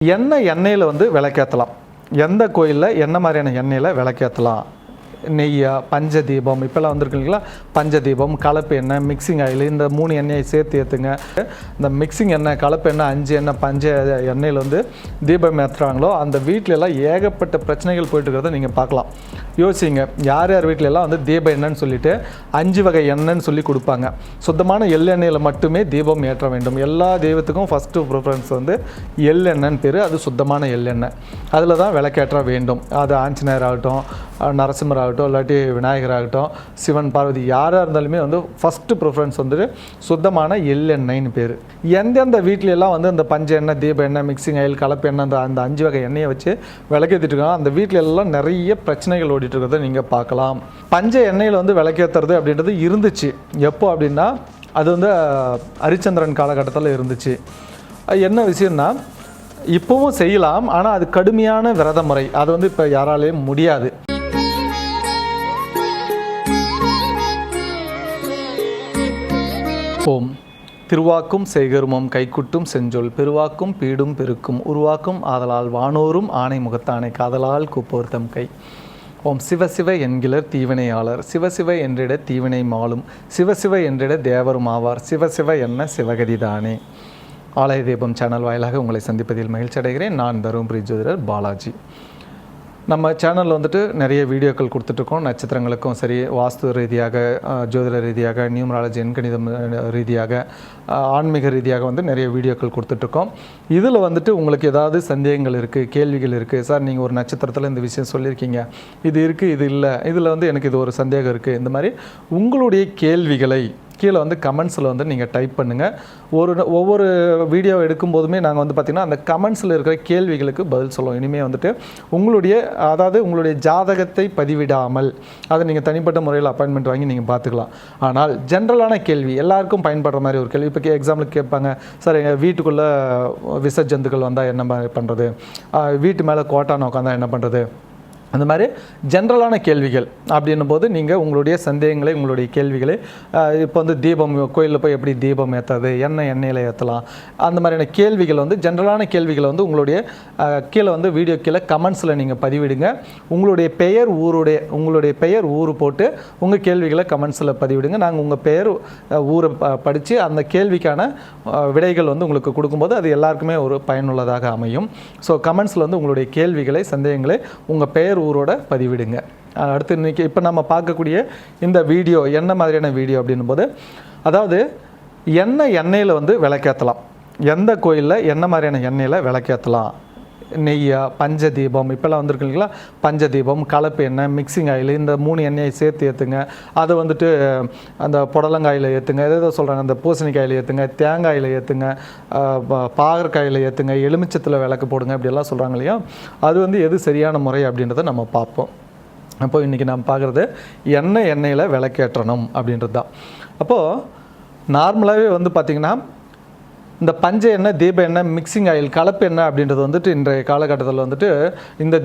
எண்ணெயில் வந்து விளக்கேற்றலாம். எந்த கோயிலில் என்ன மாதிரியான எண்ணெயில் விளக்கேற்றலாம்? நெய்யா, பஞ்சதீபம், இப்போல்லாம் வந்துருக்கு இல்லைங்களா, பஞ்சதீபம், கலப்பு எண்ணெய், மிக்சிங் ஆயில், இந்த 3 எண்ணெயை சேர்த்து ஏற்றுங்க. இந்த மிக்சிங் எண்ணெய், கலப்பு எண்ணெய், 5 எண்ணெய், பஞ்ச எண்ணெயில் வந்து தீபம் ஏற்றுறாங்களோ அந்த வீட்டிலெல்லாம் ஏகப்பட்ட பிரச்சனைகள் போயிட்டு இருக்கிறத நீங்கள் பார்க்கலாம். யோசிங்க, யார் யார் வீட்டிலெல்லாம் வந்து தீப எண்ணெய்ன்னு சொல்லிட்டு 5 வகை எண்ணெய்ன்னு சொல்லி கொடுப்பாங்க. சுத்தமான எள்ளெண்ணெயில் மட்டுமே தீபம் ஏற்ற வேண்டும். எல்லா தெய்வத்துக்கும் ஃபஸ்ட்டு ப்ரிஃபரன்ஸ் வந்து எள்ளெண்ணெய்ன்னு பேர். அது சுத்தமான எள்ளெண்ணெய், அதில் தான் விளக்கேற்ற வேண்டும். அது ஆஞ்சநேயர் ஆகட்டும், நரசிம்மர் ஆகட்டும், இல்லாட்டி விநாயகர் ஆகட்டும், சிவன், பார்வதி, யாராக இருந்தாலுமே வந்து ஃபஸ்ட்டு ப்ரிஃபரன்ஸ் வந்துட்டு சுத்தமான எள்ளெண்ணெய்ன்னு பேர். எந்தெந்த வீட்டிலெல்லாம் வந்து அந்த பஞ்ச எண்ணெய், தீப எண்ணெய், மிக்சிங் ஆயில், கலப்பு எண்ணெய், அந்த 5 வகை எண்ணெயை வச்சு விளக்கேற்றிட்டு இருக்காங்க. அந்த வீட்டிலெல்லாம் நிறைய பிரச்சனைகள் ஓடிட்டு இருக்கிறத நீங்கள் பார்க்கலாம். பஞ்ச எண்ணெயில் வந்து விளக்கேற்றுறது அப்படின்றது இருந்துச்சு. எப்போ அப்படின்னா, அது வந்து ஹரிச்சந்திரன் காலகட்டத்தில் இருந்துச்சு. என்ன விஷயம்னா, இப்போவும் செய்யலாம், ஆனால் அது கடுமையான விரத முறை. அது வந்து இப்போ யாராலையும் முடியாது. ஓம் திருவாக்கும் செய்கருமம் கைக்குட்டும் செஞ்சொல் பெருவாக்கும் பீடும் பெருக்கும் உருவாக்கும் ஆதலால் வானோரும் ஆணை முகத்தானை காதலால் கூப்போர்த்தம் கை. ஓம் சிவசிவ என்கிலர் தீவினையாளர், சிவசிவ என்றிட தீவினை மாலும், சிவசிவ என்றிட தேவரும் ஆவார், சிவசிவ என்ன சிவகதிதானே. ஆலய தீபம் சேனல் வாயிலாக உங்களை சந்திப்பதில் மகிழ்ச்சி அடைகிறேன். நான் தருமபுரி ஜோதிடர் பாலாஜி. நம்ம சேனலில் வந்துட்டு நிறைய வீடியோக்கள் கொடுத்துட்ருக்கோம். நட்சத்திரங்களுக்கும் சரி, வாஸ்து ரீதியாக, ஜோதிட ரீதியாக, நியூமராலஜி, எண்கணிதம் ரீதியாக, ஆன்மீக ரீதியாக வந்து நிறைய வீடியோக்கள் கொடுத்துட்ருக்கோம். இதில் வந்துட்டு உங்களுக்கு ஏதாவது சந்தேகங்கள் இருக்குது, கேள்விகள் இருக்குது, சார் நீங்கள் ஒரு நட்சத்திரத்தில் இந்த விஷயம் சொல்லியிருக்கீங்க, இது இருக்குது, இது இல்லை, இதில் வந்து எனக்கு இது ஒரு சந்தேகம் இருக்குது, இந்த மாதிரி உங்களுடைய கேள்விகளை கீழே வந்து கமெண்ட்ஸில் வந்து நீங்கள் டைப் பண்ணுங்கள். ஒவ்வொரு வீடியோ எடுக்கும்போதுமே நாங்கள் வந்து பார்த்திங்கன்னா அந்த கமெண்ட்ஸில் இருக்கிற கேள்விகளுக்கு பதில் சொல்லுவோம். இனிமேல் வந்துட்டு உங்களுடைய ஜாதகத்தை பதிவிடாமல் அதை நீங்கள் தனிப்பட்ட முறையில் அப்பாயின்மெண்ட் வாங்கி நீங்கள் பார்த்துக்கலாம். ஆனால் ஜென்ரலான கேள்வி, எல்லாருக்கும் பயன்படுற மாதிரி ஒரு கேள்வி. இப்போ எக்ஸாம்பிளுக்கு கேட்பாங்க, சார் எங்கள் வீட்டுக்குள்ளே விஷ ஜந்துக்கள் வந்தால் என்ன பண்ணுறது, வீட்டு மேலே கோட்டான உட்காந்தா என்ன பண்ணுறது, அந்த மாதிரி ஜென்ரலான கேள்விகள் அப்படின்னும் போது நீங்கள் உங்களுடைய சந்தேகங்களை, உங்களுடைய கேள்விகளை, இப்போ வந்து தீபம் கோயிலில் போய் எப்படி தீபம் ஏற்றது, எண்ணெயில் ஏற்றலாம், அந்த மாதிரியான கேள்விகள் வந்து ஜென்ரலான கேள்விகளை வந்து உங்களுடைய கீழே வந்து வீடியோ கீழே கமெண்ட்ஸில் நீங்கள் பதிவிடுங்க. உங்களுடைய பெயர் ஊர் போட்டு உங்கள் கேள்விகளை கமெண்ட்ஸில் பதிவிடுங்க. நாங்கள் உங்கள் பெயர் ஊரை படித்து அந்த கேள்விக்கான விடைகள் வந்து உங்களுக்கு கொடுக்கும்போது அது எல்லாருக்குமே ஒரு பயனுள்ளதாக அமையும். ஸோ கமெண்ட்ஸில் வந்து உங்களுடைய கேள்விகளை, சந்தேகங்களை உங்கள் பெயர் ஊரோட பதிவிடுங்க. அடுத்து இன்றைக்கி இப்போ நம்ம பார்க்கக்கூடிய இந்த வீடியோ என்ன மாதிரியான வீடியோ அப்படின்னும் போது, அதாவது எண்ணெயில் வந்து விளக்கேற்றலாம். எந்த கோயிலில் என்ன மாதிரியான எண்ணெயில் விளக்கேற்றலாம்? நெய்யா, பஞ்சதீபம், இப்போல்லாம் வந்துருக்கு இல்லைங்களா, பஞ்சதீபம், கலப்பு எண்ணெய், மிக்சிங் ஆயில், இந்த 3 எண்ணெயை சேர்த்து ஏற்றுங்க. அதை வந்துட்டு அந்த புடலங்காயில் ஏற்றுங்க, எதோ சொல்கிறாங்க, அந்த பூசணிக்காயில் ஏற்றுங்க, தேங்காயில் ஏற்றுங்க, பாகற்காயில் ஏற்றுங்க, எலுமிச்சத்தில் விளக்கு போடுங்க, இப்படியெல்லாம் சொல்கிறாங்க இல்லையா. அது வந்து எது சரியான முறை அப்படின்றத நம்ம பார்ப்போம். அப்போது இன்றைக்கி நம்ம பார்க்குறது எண்ணெயில் விளக்கேற்றணும் அப்படின்றது தான். அப்போது நார்மலாகவே வந்து பார்த்திங்கன்னா இந்த பஞ்ச எண்ணெய், தீப எண்ணெய், மிக்சிங் ஆயில், கலப்பு எண்ணெய் அப்படின்றது வந்துட்டு இன்றைய காலகட்டத்தில் வந்துட்டு இந்த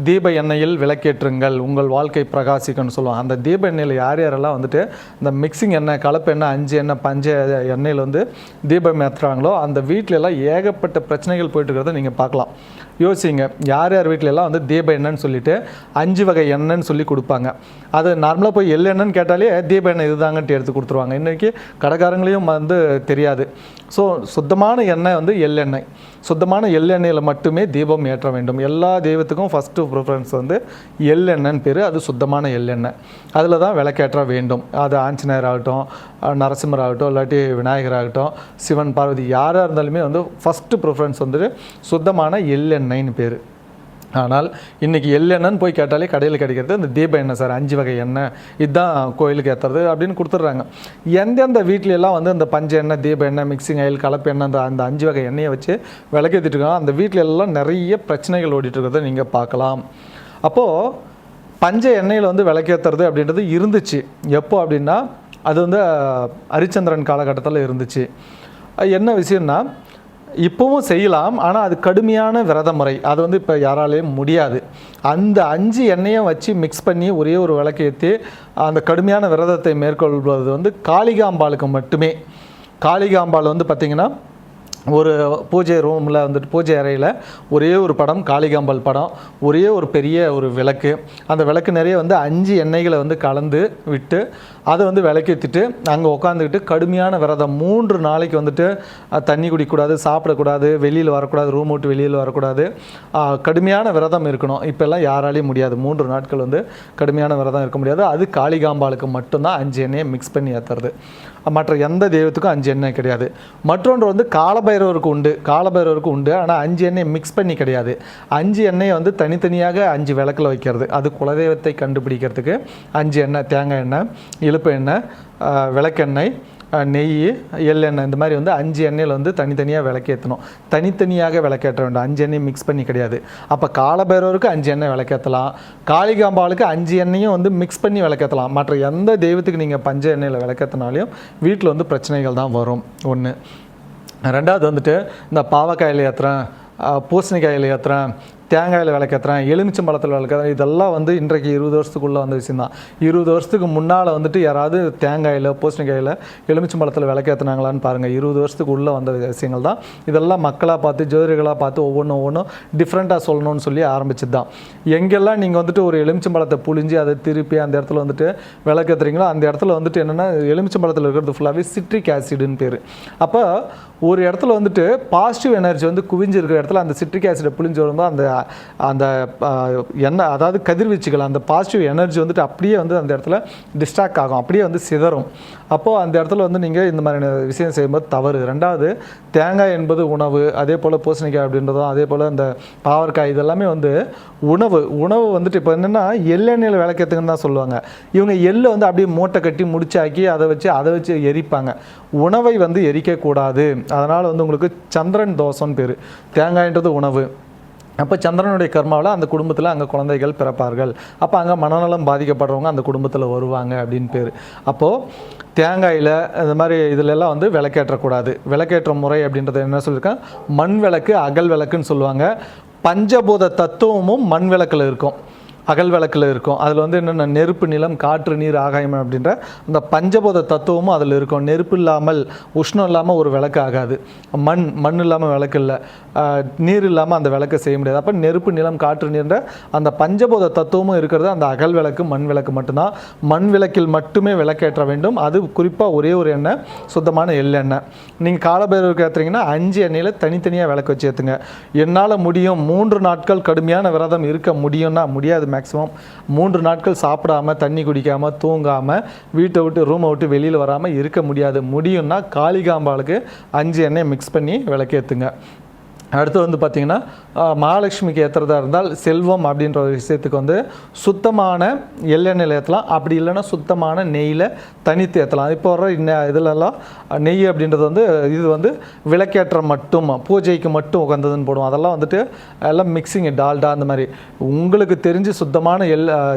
தீப எண்ணெயில் விளக்கேற்றுங்கள் உங்கள் வாழ்க்கை பிரகாசிக்கணும்னு சொல்லுவாங்க. அந்த தீப எண்ணெயில் யாரெல்லாம் வந்துட்டு இந்த மிக்சிங் எண்ணெய், கலப்பு எண்ணெய், 5 எண்ணெய், பஞ்ச எண்ணெயில் வந்து தீபம் ஏற்றுறாங்களோ அந்த வீட்டிலெல்லாம் ஏகப்பட்ட பிரச்சனைகள் போயிட்டு இருக்கிறத நீங்கள் பார்க்கலாம். யோசிங்க, யார் யார் வீட்டிலெல்லாம் வந்து தீப எண்ணெய்ன்னு சொல்லிட்டு 5 வகை எண்ணெய்ன்னு சொல்லி கொடுப்பாங்க. அது நார்மலாக போய் எள்ளெண்ணெய்ன்னு கேட்டாலே தீப எண்ணெய் இதுதாங்கன்ட்டு எடுத்து கொடுத்துருவாங்க. இன்றைக்கி கடைக்காரங்களையும் வந்து தெரியாது. ஸோ சுத்தமான எண்ணெய் வந்து எள்ளெண்ணெய். சுத்தமான எள்ளெண்ணெயில் மட்டுமே தீபம் ஏற்ற வேண்டும். எல்லா தெய்வத்துக்கும் ஃபஸ்ட்டு ப்ரிஃபரன்ஸ் வந்து எள்ளெண்ணெய்ன்னு பேர். அது சுத்தமான எள்ளெண்ணெய், அதில் தான் விளக்கேற்ற வேண்டும். அது ஆஞ்சநேயர் ஆகட்டும், நரசிம்மர் ஆகட்டும், இல்லாட்டி விநாயகர் ஆகட்டும், சிவன், பார்வதி, யாராக இருந்தாலுமே வந்து ஃபஸ்ட்டு ப்ரிஃபரன்ஸ் வந்துட்டு சுத்தமான எள்ளெண்ணெய்ன்னு பேர். ஆனால் இன்றைக்கி எள்ளெண்ணெய்ன்னு போய் கேட்டாலே கடையில் கிடைக்கிறது இந்த தீப எண்ணெய் சார், 5 வகை எண்ணெய், இதுதான் கோயிலுக்கு ஏற்றுறது அப்படின்னு கொடுத்துட்றாங்க. எந்தெந்த வீட்லையெல்லாம் வந்து இந்த பஞ்ச எண்ணெய், தீப எண்ணெய், மிக்சிங் ஆயில், கலப்பு எண்ணெய், அந்த 5 வகை எண்ணெயை வச்சு விளக்கேற்றிட்டு இருக்காங்க. அந்த வீட்டிலெல்லாம் நிறைய பிரச்சனைகள் ஓடிட்டு இருக்கிறத நீங்கள் பார்க்கலாம். அப்போது பஞ்ச எண்ணெயில் வந்து விளக்கேற்றுறது அப்படின்றது இருந்துச்சு. எப்போ அப்படின்னா, அது வந்து ஹரிச்சந்திரன் காலகட்டத்தில் இருந்துச்சு. என்ன விஷயம்னா, இப்போவும் செய்யலாம், ஆனால் அது கடுமையான விரத முறை. அது வந்து இப்போ யாராலையும் முடியாது. அந்த 5 எண்ணெயை வச்சு மிக்ஸ் பண்ணி ஒரே ஒரு விளக்கு ஏற்றி அந்த கடுமையான விரதத்தை மேற்கொள்வது வந்து காளிகாம்பாளுக்கு மட்டுமே. காளிகாம்பாள் வந்து பார்த்திங்கன்னா ஒரு பூஜை ரூமில் வந்துட்டு பூஜை அறையில் ஒரே ஒரு படம், காளிகாம்பாள் படம், ஒரே ஒரு பெரிய ஒரு விளக்கு. அந்த விளக்கு நிறைய வந்து 5 எண்ணெய்களை வந்து கலந்து விட்டு அதை வந்து விளக்கேற்றிட்டு அங்கே உட்காந்துக்கிட்டு கடுமையான விரதம் 3 நாளைக்கு வந்துட்டு தண்ணி குடிக்கக்கூடாது, சாப்பிடக்கூடாது, வெளியில் வரக்கூடாது, ரூம் விட்டு வெளியில் வரக்கூடாது, கடுமையான விரதம் இருக்கணும். இப்போல்லாம் யாராலையும் முடியாது, 3 நாட்கள் வந்து கடுமையான விரதம் இருக்க முடியாது. அது காளிகாம்பாளுக்கு மட்டும்தான் 5 எண்ணெயை மிக்ஸ் பண்ணி ஏற்றுறது. மற்ற எந்த தெய்வத்துக்கும் 5 எண்ணெய் கிடையாது. மற்றொன்று வந்து காலபைரவருக்கு உண்டு, ஆனால் 5 எண்ணெய் மிக்ஸ் பண்ணி கிடையாது. 5 எண்ணெயை வந்து தனித்தனியாக 5 விளக்கில் வைக்கிறது. அது குலதெய்வத்தை கண்டுபிடிக்கிறதுக்கு 5 எண்ணெய், தேங்காய் எண்ணெய், இழுப்பு எண்ணெய், விளக்கெண்ணெய், நெய், எள்ளெண்ணெய், இந்த மாதிரி வந்து 5 எண்ணெயில் வந்து தனித்தனியாக விளக்கேற்றணும். தனித்தனியாக விளக்கேற்ற வேண்டும், 5 எண்ணெய் மிக்ஸ் பண்ணி கிடையாது. அப்போ காலபைரவருக்கு 5 எண்ணெய் விளக்கேற்றலாம், காளிகாம்பாளுக்கு 5 எண்ணெயும் வந்து மிக்ஸ் பண்ணி விளக்கேற்றலாம். மற்ற எந்த தெய்வத்துக்கு நீங்கள் பஞ்ச எண்ணெயில் விளக்கேற்றினாலையும் வீட்டில் வந்து பிரச்சனைகள் தான் வரும். ஒன்று. ரெண்டாவது வந்துட்டு இந்த பாவக்காயில் ஏற்றுறேன், பூசணிக்காயில் ஏற்றுறேன், தேங்காயில் விளக்கேற்றுறேன், எலுமிச்சம்பழத்தில் விளக்கேற்றுறேன், இதெல்லாம் வந்து இன்றைக்கு 20 வருஷத்துக்குள்ளே வந்த விஷயம் தான். 20 வருஷத்துக்கு முன்னால் வந்துட்டு யாராவது தேங்காயில், பூசணிக்காயில், எலுமிச்சம்பழத்தில் விளக்கேற்றினாங்களான்னு பாருங்கள். 20 வருஷத்துக்கு உள்ளே வந்த விஷயங்கள் தான். இதெல்லாம் மக்களாக பார்த்து, ஜோதிடர்களாக பார்த்து ஒவ்வொன்றும் டிஃப்ரெண்ட்டாக சொல்லணும்னு சொல்லி ஆரம்பிச்சது தான். எங்கெல்லாம் நீங்கள் வந்துட்டு ஒரு எலுமிச்சம்பழத்தை புழிஞ்சு அதை திருப்பி அந்த இடத்துல வந்துட்டு விளக்கேற்றுறீங்களோ அந்த இடத்துல வந்துட்டு என்னென்னா எலுமிச்சம்பழத்தில் இருக்கிறது ஃபுல்லாகவே சிட்ரிக் ஆசிடுன்னு பேர். அப்போ ஒரு இடத்துல வந்துட்டு பாசிட்டிவ் எனர்ஜி வந்து குவிஞ்சிருக்கிற இடத்துல அந்த சிட்ரிக் ஆசிடை புழிஞ்சு வரும்போது அந்த அந்த எண்ணெய், அதாவது கதிர்வீச்சுகள், அந்த பாசிட்டிவ் எனர்ஜி வந்துட்டு அப்படியே வந்து அந்த இடத்துல டிஸ்ட்ராக்ட் ஆகும், அப்படியே வந்து சிதறும். அப்போது அந்த இடத்துல வந்து நீங்கள் இந்த மாதிரியான விஷயம் செய்யும்போது தவறு. ரெண்டாவது, தேங்காய் என்பது உணவு, அதே போல் பூசணிக்காய் அப்படின்றதும், அதே போல் இந்த பாவற்காய், இதெல்லாமே வந்து உணவு வந்துட்டு இப்போ என்னென்னா எள்ளெண்ணெயில் விளக்கேற்றுங்கன்னு தான் சொல்லுவாங்க. இவங்க எள்ளை வந்து அப்படியே மூட்டை கட்டி முடிச்சாக்கி அதை வச்சு எரிப்பாங்க. உணவை வந்து எரிக்கக்கூடாது. அதனால் வந்து உங்களுக்கு சந்திரன் தோஷம்னு பேர். தேங்காய்ன்றது உணவு. அப்போ சந்திரனுடைய கர்மாவில் அந்த குடும்பத்தில் அங்கே குழந்தைகள் பிறப்பார்கள். அப்போ அங்கே மனநலம் பாதிக்கப்படுறவங்க அந்த குடும்பத்தில் வருவாங்க அப்படின்னு பேர். அப்போது தேங்காயில் இந்த மாதிரி இதிலெல்லாம் வந்து விளக்கேற்றக்கூடாது. விளக்கேற்ற முறை அப்படின்றது என்ன சொல்லியிருக்கேன், மண் விளக்கு, அகல் விளக்குன்னு சொல்லுவாங்க. பஞ்சபூத தத்துவமும் மண் விளக்கில் இருக்கும், அகல் விளக்கில் இருக்கும். அதில் வந்து என்னென்ன நெருப்பு, நிலம், காற்று, நீர், ஆகாயம் அப்படின்ற அந்த பஞ்சபூத தத்துவமும் அதில் இருக்கும். நெருப்பு இல்லாமல், உஷ்ணம் இல்லாமல் ஒரு விளக்கு ஆகாது. மண் இல்லாமல் விளக்கு இல்லை, நீர் இல்லாமல் அந்த விளக்கை செய்ய முடியாது. அப்போ நெருப்பு, நிலம், காற்று, நீர்ன்ற அந்த பஞ்சபூத தத்துவமும் இருக்கிறது அந்த அகல் விளக்கு, மண் விளக்கு மட்டும்தான். மண் விளக்கில் மட்டுமே விளக்கேற்ற வேண்டும். அது குறிப்பாக ஒரே ஒரு எண்ணெய், சுத்தமான எள்ளெண்ணெய். நீங்கள் காலபைரவருக்கு ஏற்றுறீங்கன்னா 5 எண்ணெயில் தனித்தனியாக விளக்கு வச்சு ஏற்றுங்க. என்னால் முடியும், 3 நாட்கள் கடுமையான விரதம் இருக்க முடியும்னா முடியாது. மேக்ஸிமம் 3 நாட்கள் சாப்பிடாமல், தண்ணி குடிக்காமல், தூங்காமல், வீட்டை விட்டு ரூமை விட்டு வெளியில் வராமல் இருக்க முடியாது. முடியும்னா காளிகாம்பாளுக்கு 5 எண்ணெய் மிக்ஸ் பண்ணி விளக்கேற்றுங்க. அடுத்து வந்து பார்த்திங்கன்னா மகாலட்சுமிக்கு ஏற்றுறதா இருந்தால் செல்வம் அப்படின்ற ஒரு விஷயத்துக்கு வந்து சுத்தமான எள்ளெண்ணெயில் ஏற்றலாம். அப்படி இல்லைன்னா சுத்தமான நெய்யில் தனித்து ஏற்றலாம். இப்போ வர இதிலெல்லாம் நெய் அப்படின்றது வந்து இது வந்து விளக்கேற்றம் மட்டும், பூஜைக்கு மட்டும் உகந்ததுன்னு போடுவோம். அதெல்லாம் வந்துட்டு எல்லாம் மிக்சிங், டால்டா அந்த மாதிரி. உங்களுக்கு தெரிஞ்சு சுத்தமான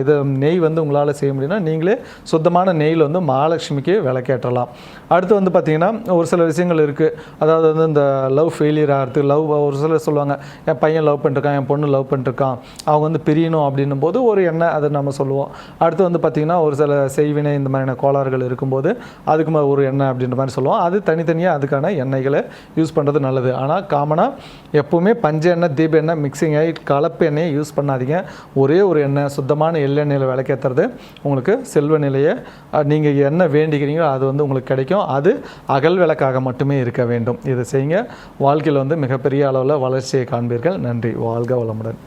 இது நெய் வந்து உங்களால் செய்ய முடியும்னா நீங்களே சுத்தமான நெய்யில் வந்து மகாலட்சுமிக்கு விளக்கேற்றலாம். அடுத்து வந்து பார்த்திங்கன்னா ஒரு சில விஷயங்கள் இருக்குது. அதாவது வந்து இந்த லவ் ஃபெயிலியர் ஆகிறது, ஒரு சிலர் சொல்லுவாங்க, என் பையன் லவ் பண்ணிருக்கான், என் பொண்ணு லவ் பண்ணிருக்கான், அவங்க வந்து பிரியணும் அப்படின்னும் போது ஒரு எண்ணெய் அதை நம்ம சொல்லுவோம். அடுத்து வந்து பார்த்திங்கன்னா ஒரு சில செய்வினை இந்த மாதிரியான கோளாறுகள் இருக்கும்போது அதுக்கு ஒரு எண்ணெய் அப்படின்ற மாதிரி சொல்லுவோம். அது தனித்தனியாக அதுக்கான எண்ணெய்களை யூஸ் பண்ணுறது நல்லது. ஆனால் காமனாக எப்போவுமே பஞ்ச எண்ணெய், தீப எண்ணெய், மிக்சிங் ஆயில், கலப்பு எண்ணெயை யூஸ் பண்ணாதீங்க. ஒரே ஒரு எண்ணெய், சுத்தமான எள்ளெண்ணெயில் விளக்கேற்றுறது உங்களுக்கு செல்வ நிலையை நீங்கள் என்ன வேண்டிக்கிறீங்களோ அது வந்து உங்களுக்கு கிடைக்கும். அது அகல் விளக்காக மட்டுமே இருக்க வேண்டும். இதை செய்யுங்க. வாழ்க்கையில் வந்து மிகப்பெரிய அளவில் வளர்ச்சியை காண்பீர்கள். நன்றி. வாழ்க வளமுடன்.